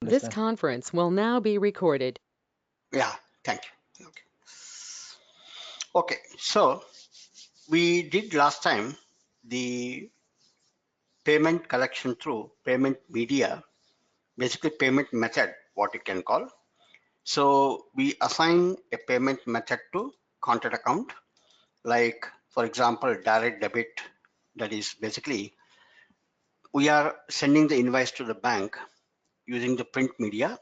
This conference will now be recorded. Yeah, thank you. Okay, so we did last time the payment collection through payment media, basically payment method, what you can call. So we assign a payment method to contact account, like for example, direct debit. That is basically we are sending the invoice to the bank using the print media.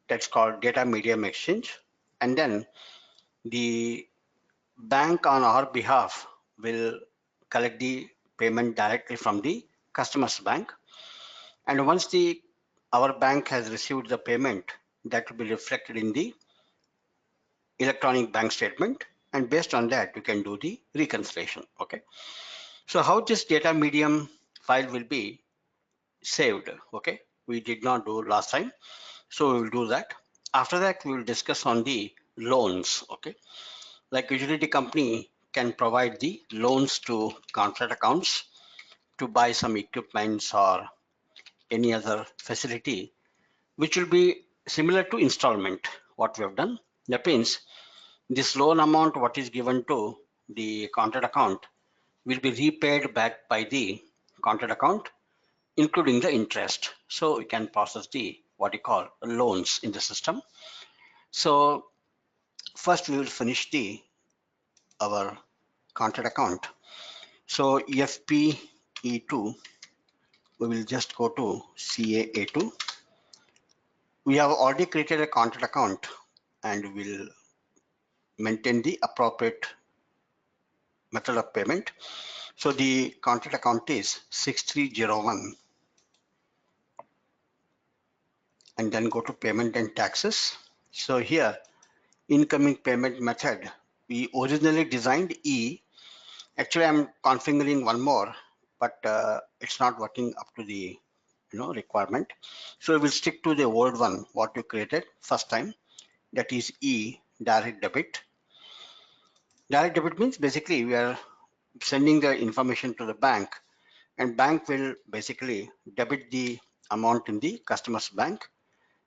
That's called data medium exchange. And then the bank on our behalf will collect the payment directly from the customer's bank. And once our bank has received the payment, that will be reflected in the electronic bank statement. And based on that, you can do the reconciliation. Okay. So how this data medium file will be saved? Okay. We did not do last time. So we will do that. After that, we will discuss on the loans. Okay. Like utility company can provide the loans to contract accounts to buy some equipments or any other facility, which will be similar to installment, what we have done. That means this loan amount, what is given to the contract account, will be repaid back by the contract account, including the interest. So we can process the what you call loans in the system. So first we will finish the our contract account. So FPE2, we will just go to CAA2. We have already created a contract account and will maintain the appropriate method of payment. So the contract account is 6301 and then go to payment and taxes. So here incoming payment method, we originally designed E. Actually, I'm configuring one more, but it's not working up to the requirement. So we'll stick to the old one, what you created first time, that is E, direct debit. Direct debit means basically we are sending the information to the bank and bank will basically debit the amount in the customer's bank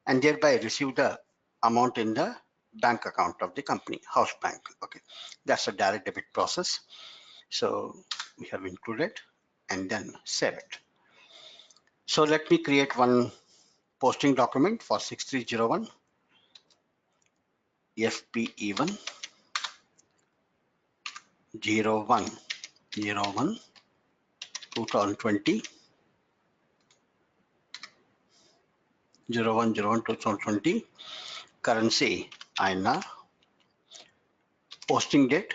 and thereby receive the amount in the bank account of the company, house bank. Okay, that's a direct debit process. So we have included and then save it. So let me create one posting document for 6301 FPE1 0101 2020 0101 2020 currency INR, posting date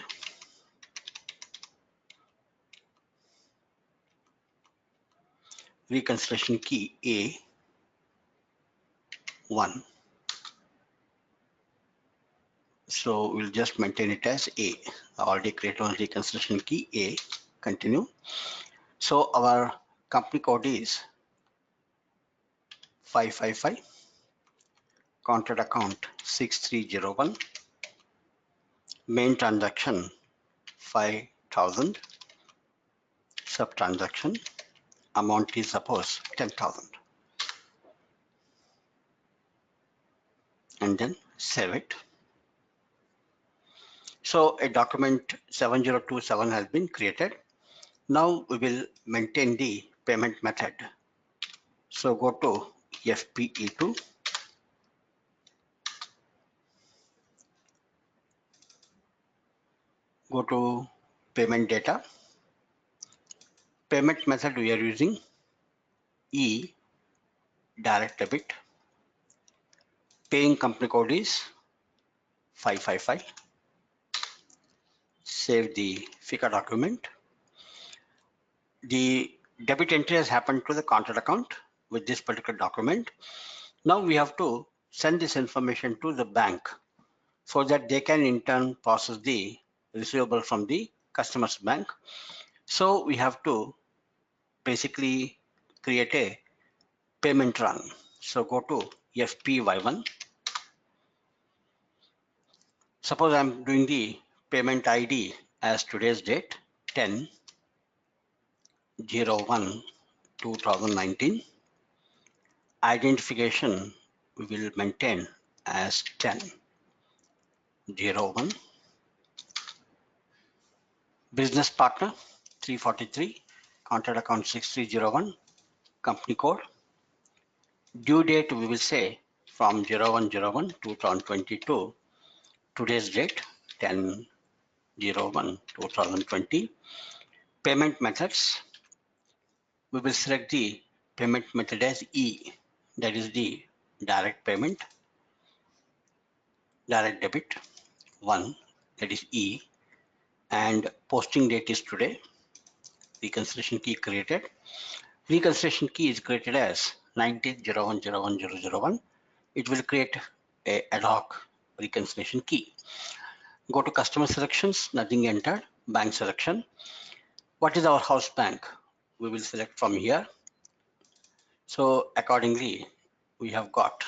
reconciliation key A1. So we'll just maintain it as A. I already created one reconciliation key A. Continue. So our company code is 555, contract account 6301, main transaction 5,000, sub transaction amount is suppose 10,000, and then save it. So a document 7027 has been created. Now we will maintain the payment method. So go to FPE2, go to payment data. Payment method we are using E, direct debit. Paying company code is 555. Save the FICA document. The debit entry has happened to the contract account with this particular document. Now we have to send this information to the bank so that they can in turn process the receivable from the customer's bank. So we have to basically create a payment run. So go to FPY1. Suppose I'm doing the payment ID as today's date 10/01/2019. Identification we will maintain as 1001. Business partner 343, contract account 6301, company code. Due date we will say from 01/01/2022, today's date 10/01/2020. Payment methods, we will select the payment method as E, that is the direct payment, direct debit 1, that is E, and posting date is today. Reconciliation key created. Reconciliation key is created as 19/01/01/001. It will create a ad hoc reconciliation key. Go to customer selections, nothing entered. Bank selection. What is our house bank? We will select from here. So accordingly, we have got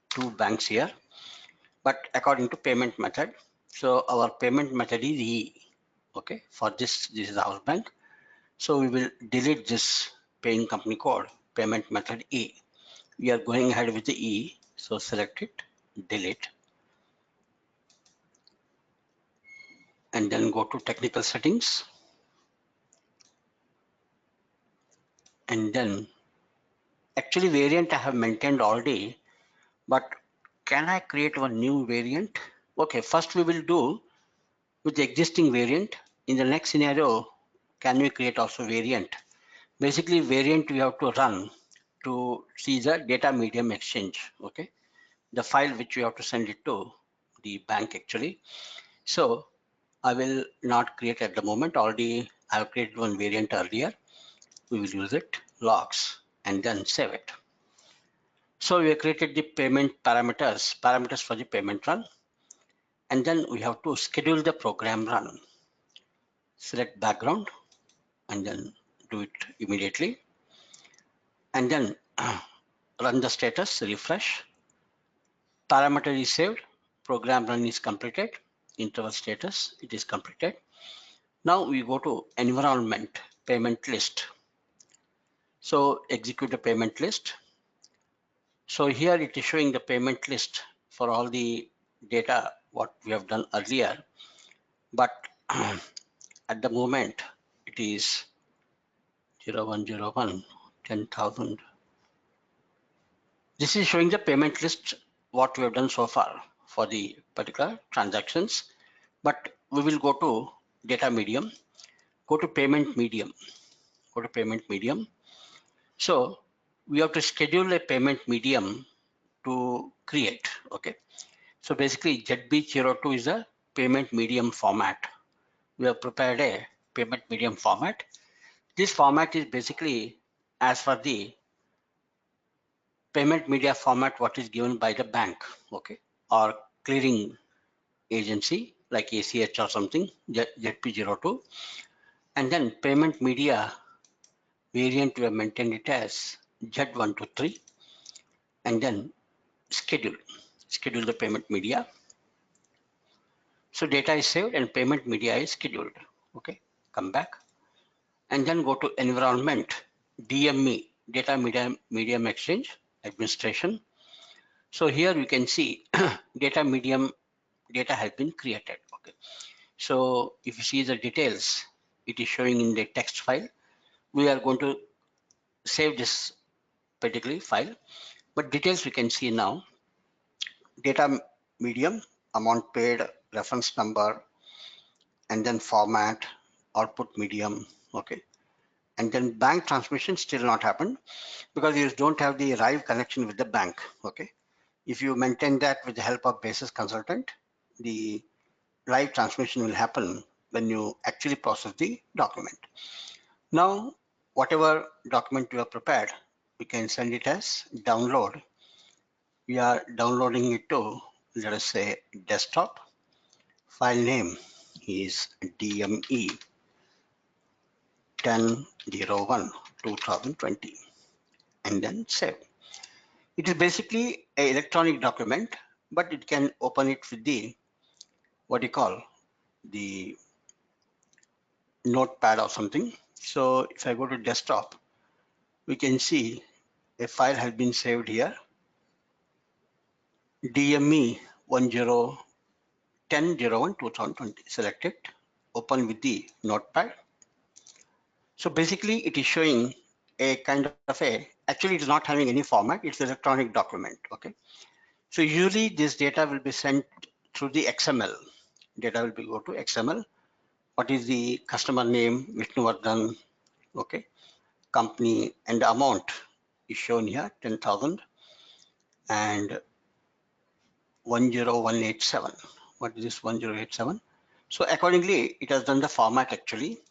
two banks here, but according to payment method. So our payment method is E. Okay, for this is house bank. So we will delete this paying company code, payment method E. We are going ahead with the E, so select it, delete, and then go to technical settings, and then actually variant I have maintained already, but can I create one new variant? Okay, first we will do with the existing variant. In the next scenario, can we create also variant? Basically variant we have to run to see the data medium exchange, okay? The file which we have to send it to the bank actually. So I will not create at the moment. Already I have created one variant earlier. We will use it, logs, and then save it. So we have created the payment parameters for the payment run. And then we have to schedule the program run. Select background and then do it immediately. And then run the status, refresh. Parameter is saved, program run is completed, interval status, it is completed. Now we go to environment, payment list. So execute the payment list. So here it is showing the payment list for all the data what we have done earlier. But at the moment it is 01/01, 10,000. This is showing the payment list what we have done so far for the particular transactions. But we will go to data medium, go to payment medium, go to payment medium. So we have to schedule a payment medium to create. Okay. So basically ZB02 is a payment medium format. We have prepared a payment medium format. This format is basically as for the payment media format what is given by the bank, okay, or clearing agency like ACH or something, ZP02. And then payment media variant we have maintained it as Z123, and then schedule the payment media. So data is saved and payment media is scheduled. Okay, come back and then go to environment, DME, data medium exchange administration. So here you can see data medium data has been created. Okay, so if you see the details, it is showing in the text file. We are going to save this particular file, but details we can see now. Data medium, amount paid, reference number, and then format, output medium. Okay, and then bank transmission still not happened because you don't have the live connection with the bank. Okay, if you maintain that with the help of basis consultant, the live transmission will happen when you actually process the document. Now whatever document you have prepared, we can send it as download. We are downloading it to, let us say, desktop. File name is DME 10/01/2020 and then save. It is basically an electronic document, but it can open it with the what you call the notepad or something. So if I go to desktop, we can see a file has been saved here. DME 10/01/2020. Select it, open with the notepad. So basically it is showing a kind of actually it is not having any format, it's an electronic document, okay? So usually this data will be sent through the XML. Data will be go to XML. What is the customer name, Vishnuvardhan, okay? Company and the amount is shown here, 10,000 and 10187. What is this 1087? So accordingly, it has done the format actually.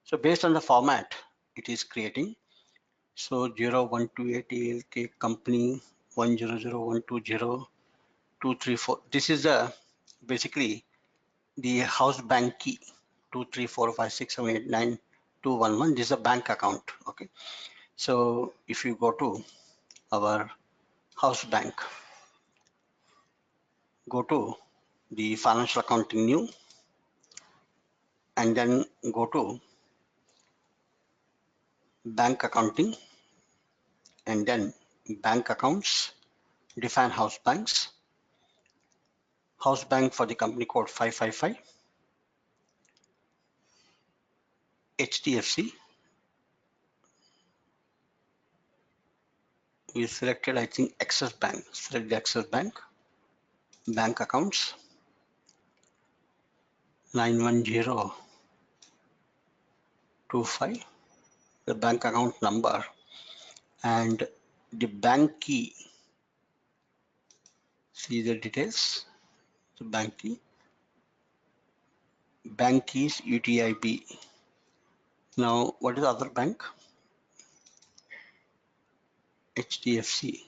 So based on the format, it is creating. So 0128 ALK company 100120234. This is the basically the house bank key 23456789211. This is a bank account. Okay. So if you go to our house bank, go to the financial accounting new, and then go to bank accounting, and then bank accounts, define house banks, house bank for the company code 555, HDFC. We selected, I think, Axis Bank. Select the Axis Bank, bank accounts 91025, the bank account number, and the bank key. See the details. The bank key. Bank key is UTIB. Now, what is the other bank? HDFC.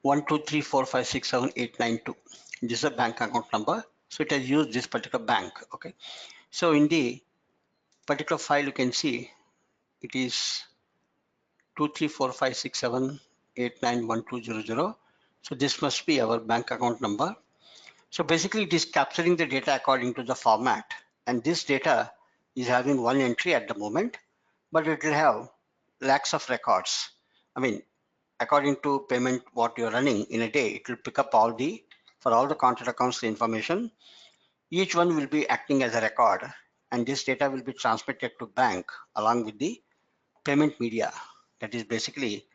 12345678892. This is a bank account number. So it has used this particular bank. Okay. So in the particular file, you can see it is 2345678912000. So this must be our bank account number. So basically it is capturing the data according to the format, and this data is having one entry at the moment, but it will have lakhs of records. I mean, according to payment what you're running in a day, it will pick up all the, for all the contract accounts information. Each one will be acting as a record, and this data will be transmitted to bank along with the payment media. That is basically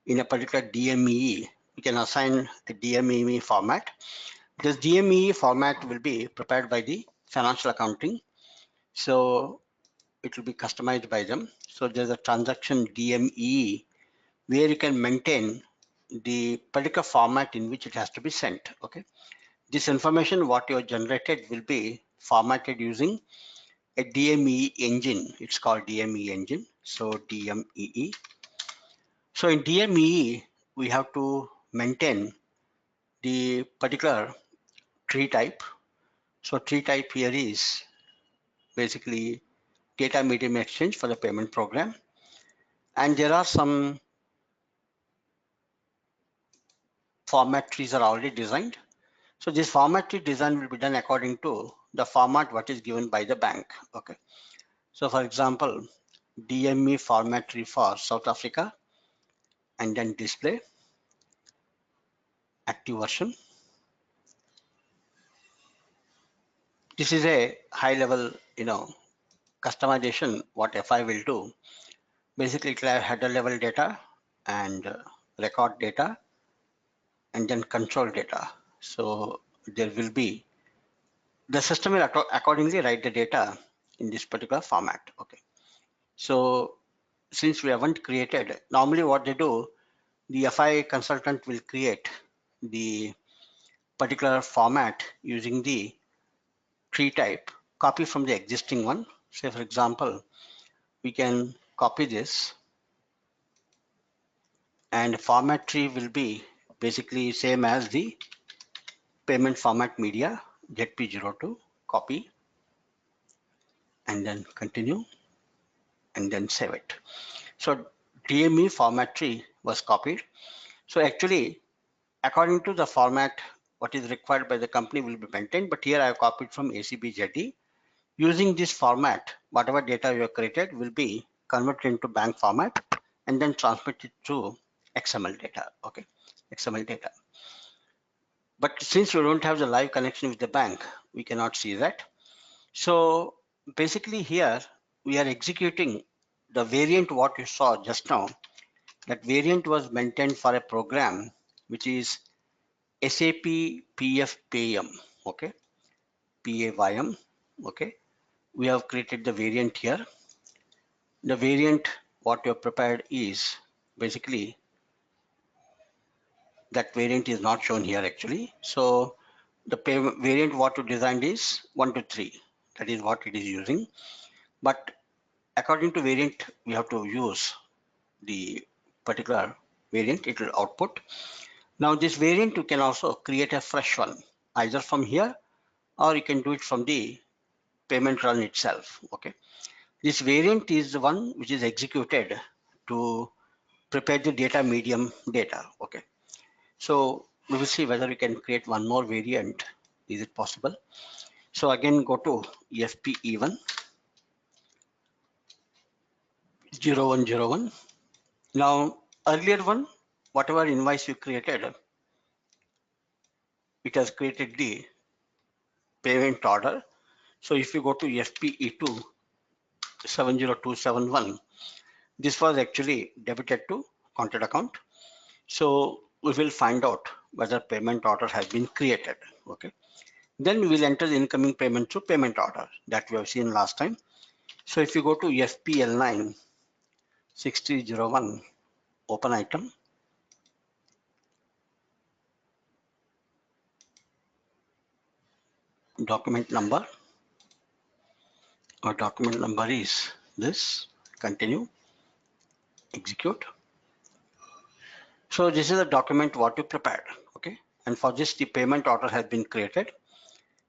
in a particular DMEE. We can assign a DMEE format. This DMEE format will be prepared by the financial accounting. So it will be customized by them. So there's a transaction DMEE where you can maintain the particular format in which it has to be sent. Okay. This information what you have generated will be formatted using a DMEE engine. It's called DMEE engine. So DMEE. So in DMEE, we have to maintain the particular tree type. So tree type here is basically data medium exchange for the payment program. And there are some format trees are already designed. So this format tree design will be done according to the format what is given by the bank. Okay. So for example, DME format tree for South Africa, and then display active version. This is a high level, customization what FI will do. Basically it will have header level data and record data and then control data. So there will be, the system will accordingly write the data in this particular format. Okay. So since we haven't created, normally what they do, the FI consultant will create the particular format using the tree type, copy from the existing one. Say for example, we can copy this, and format tree will be basically same as the payment format media ZP02, copy, and then continue, and then save it. So DME format tree was copied. So actually, according to the format, what is required by the company will be maintained, but here I have copied from ACBZD. Using this format, whatever data you have created will be convert it into bank format, and then transmit it to XML data. Okay, XML data. But since we don't have the live connection with the bank, we cannot see that. So basically here we are executing the variant what you saw just now. That variant was maintained for a program which is SAP PF PAYM. Okay, PAYM. Okay, we have created the variant here. The variant what you have prepared is basically that variant is not shown here actually. So the variant what you designed is 1 to 3. That is what it is using. But according to variant, we have to use the particular variant. It will output. Now this variant you can also create a fresh one either from here or you can do it from the payment run itself. Okay. This variant is the one which is executed to prepare the data medium data. Okay. So we will see whether we can create one more variant. Is it possible? So again, go to EFP-E1 0101. Now earlier one, whatever invoice you created, it has created the payment order. So if you go to EFP-E2 70271, this was actually debited to content account. So we will find out whether payment order has been created. Okay. Then we will enter the incoming payment through payment order that we have seen last time. So if you go to FPL9 6301, open item, document number, our document number is this, continue, execute. So this is the document what you prepared, okay? And for this, the payment order has been created.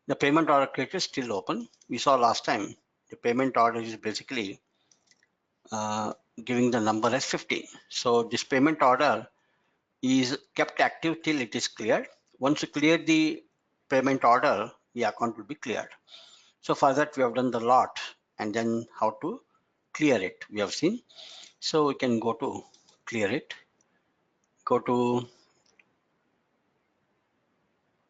The payment order created is still open. We saw last time, the payment order is basically giving the number as 15. So this payment order is kept active till it is cleared. Once you clear the payment order, the account will be cleared. So for that, we have done the lot and then how to clear it, we have seen. So we can go to clear it, go to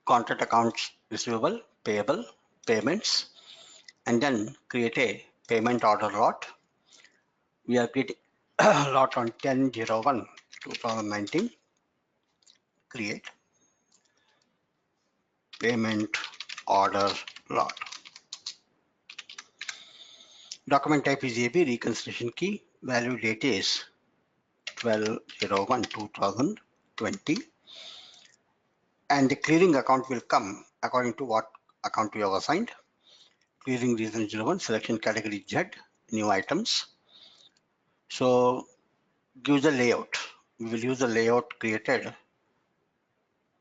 contract accounts receivable, payable, payments, and then create a payment order lot. We are creating lot on 10/01/2019. Create payment order lot. Document type is AB, reconciliation key, value date is 12/01/2020, and the clearing account will come according to what account we have assigned. Clearing reason 01, selection category Z, new items. So give the layout. We will use the layout created,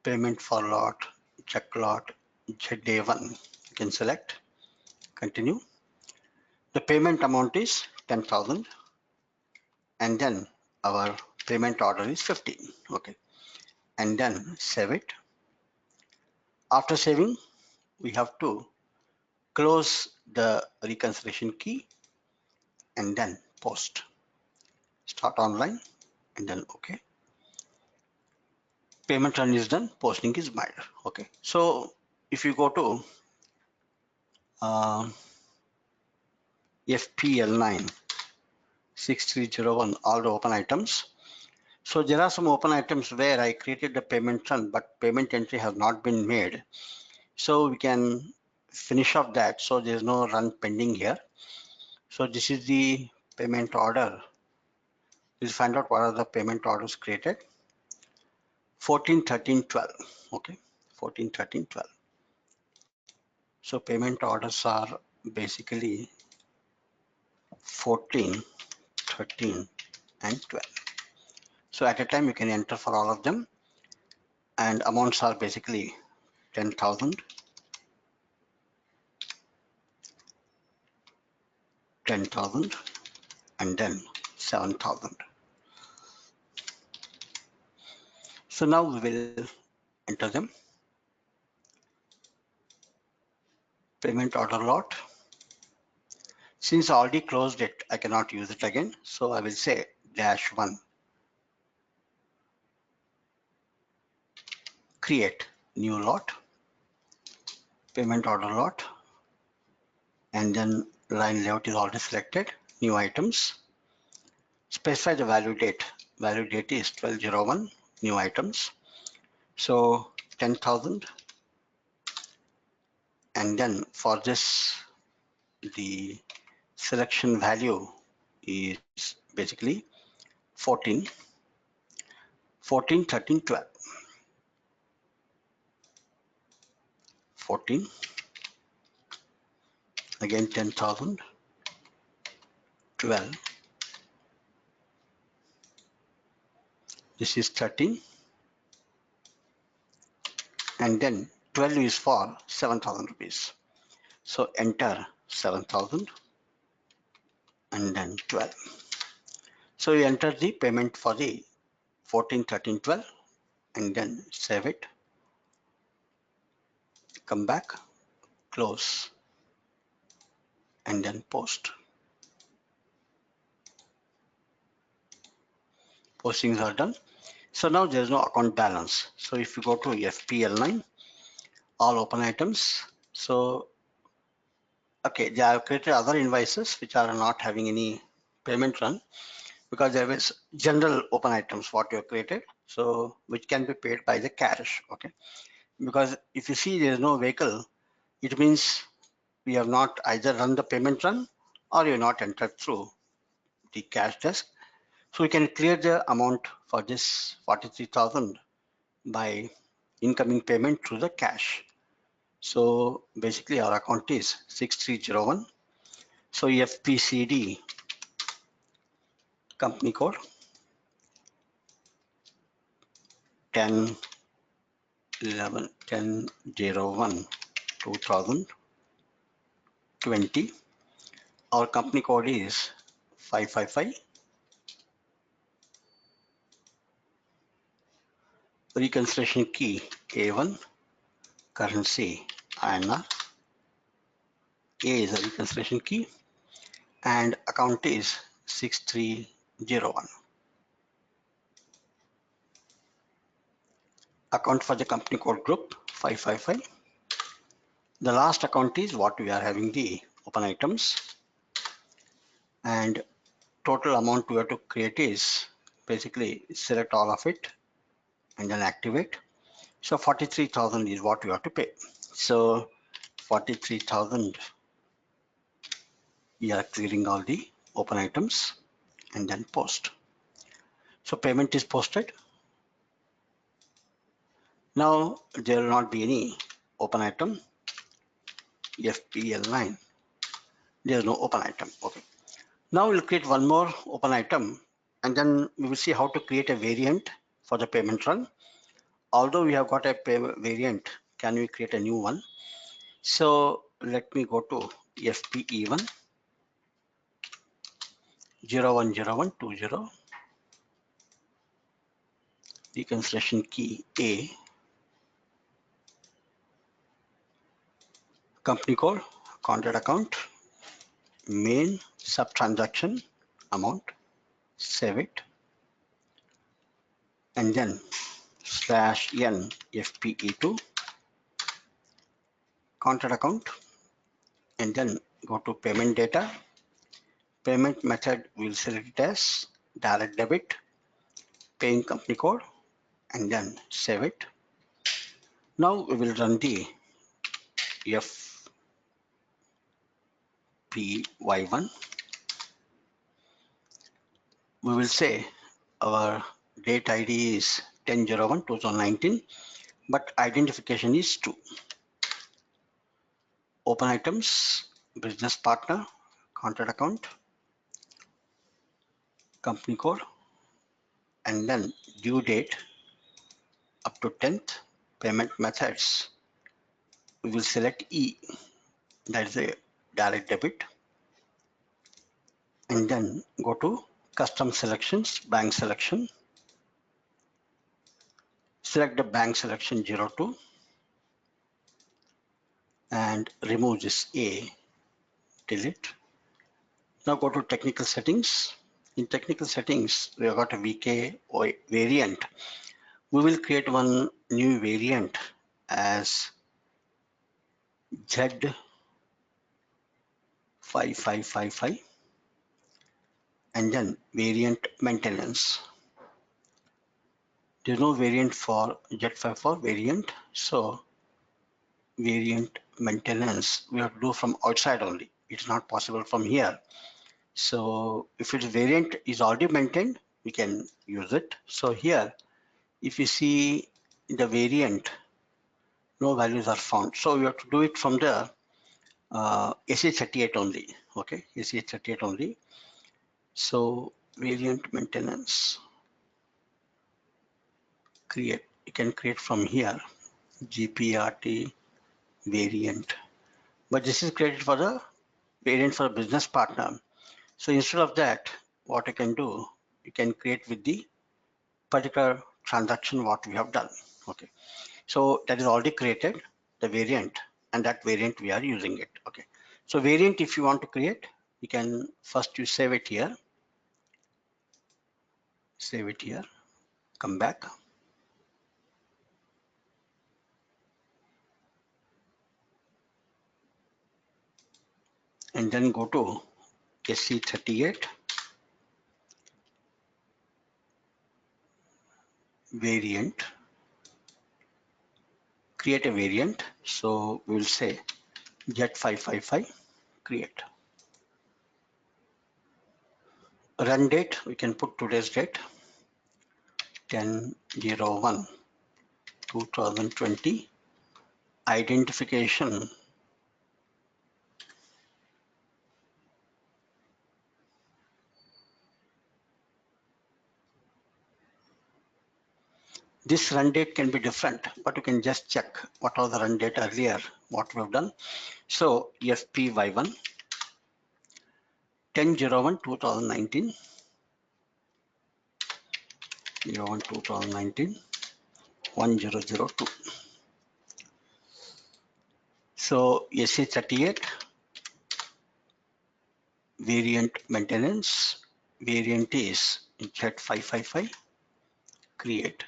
payment for lot, check lot, ZA1. You can select, continue. The payment amount is 10,000 and then our payment order is 15. Okay. And then save it. After saving, we have to close the reconciliation key and then post. Start online and then OK. Payment run is done, posting is made. Okay. So if you go to FPL9 6301, all the open items. So there are some open items where I created the payment run, but payment entry has not been made. So we can finish off that. So there's no run pending here. So this is the payment order. We'll find out what are the payment orders created. 14, 13, 12. Okay, 14, 13, 12. So payment orders are basically 14, 13, and 12. So at a time you can enter for all of them, and amounts are basically 10,000, 10,000, and then 7,000. So now we will enter them. Payment order lot. Since I already closed it, I cannot use it again. So I will say -1, create new lot, payment order lot, and then line layout is already selected, new items. Specify the value date. Value date is 12/01, new items. So 10,000. And then for this, the selection value is basically 14, 14, 13, 12. 14, again 10,000, 12. This is 13. And then 12 is for 7,000 rupees. So enter 7,000 and then 12. So you enter the payment for the 14, 13, 12 and then save it. Come back, close, and then post. Postings are done. So now there is no account balance. So if you go to FPL9, all open items. So, okay, they have created other invoices which are not having any payment run because there is general open items what you have created. So which can be paid by the cash. Okay. Because if you see there is no vehicle, it means we have not either run the payment run or you have not entered through the cash desk. So we can clear the amount for this 43,000 by incoming payment through the cash. So basically our account is 6301. So FPCD company code 10 11 1001 2020. Our company code is 555. Reconciliation key A1, currency INR. A is the reconciliation key and account is 6301. Account for the company code group 555. The last account is what we are having the open items, and total amount we have to create is basically select all of it and then activate. So 43,000 is what we have to pay. So 43,000, we are clearing all the open items and then post. So payment is posted. Now there will not be any open item. FPL9, there is no open item. Okay. Now we'll create one more open item and then we will see how to create a variant for the payment run. Although we have got a variant, can we create a new one? So let me go to FPE1 010120, reconciliation key A, company code, contract account, main sub transaction amount, save it, and then /n FPE2 contract account, and then go to payment data. Payment method will select it as direct debit, paying company code, and then save it. Now we will run the FPY1. We will say our date ID is 10/01/2019, but identification is 2. Open items, business partner, contract account, company code, and then due date up to 10th. Payment methods, we will select E, that is a direct debit, and then go to custom selections, bank selection, select the bank selection 02 and remove this A, delete, Now go to technical settings. In technical settings, we have got a VK variant. We will create one new variant as Z5555 and then variant maintenance. There's no variant for Z54 variant, so variant maintenance we have to do from outside only. It's not possible from here. So if its variant is already maintained, we can use it. So here, if you see the variant, no values are found. So we have to do it from the SH38 only. Okay, SH38 only. So variant maintenance, create. You can create from here, GPRT variant. But this is created for the variant for a business partner. So instead of that, what you can do, you can create with the particular transaction what we have done. Okay, so that is already created, the variant, and that variant we are using it. Okay, so variant, if you want to create, you can first you save it here, come back, and then go to SC38 variant, create a variant. So we will say Z555 create. Run date, we can put today's date, 10/01/2020. Identification, this run date can be different, but you can just check what are the run date earlier, what we have done. So FPY1, 10/01/2019, 01/2019, 1002. So SC38 variant maintenance, variant is Z555 create.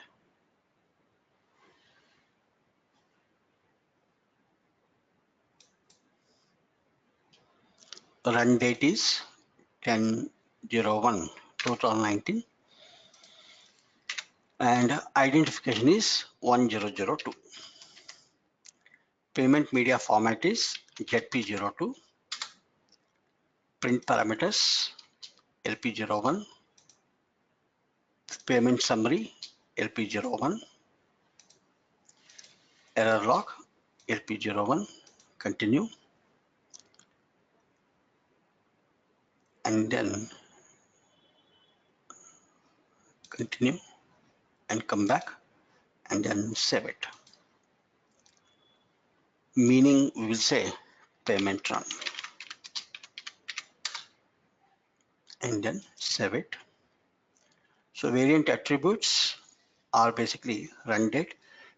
Run date is 10/01/2019 and identification is 1002. Payment media format is ZP02. Print parameters LP01. Payment summary LP01. Error log LP01. Continue. And then continue and come back and then save it. Meaning we will say payment run and then save it. So variant attributes are basically run date.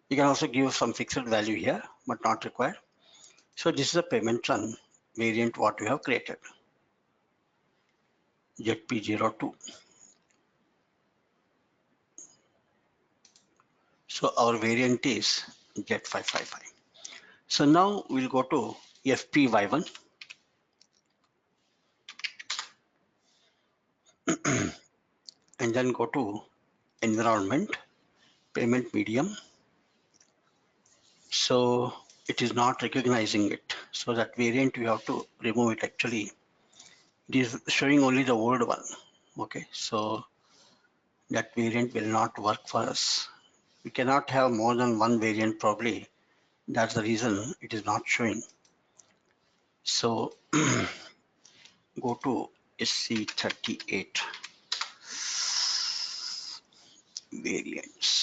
You can also give some fixed value here, but not required. So this is a payment run variant what we have created, ZP02. So our variant is Z555. So now we'll go to FPY1 and then go to environment, payment medium. So it is not recognizing it. So that variant we have to remove it actually. It is showing only the old one. Okay, so that variant will not work for us. We cannot have more than one variant probably. That's the reason it is not showing. So go to SC38 variants.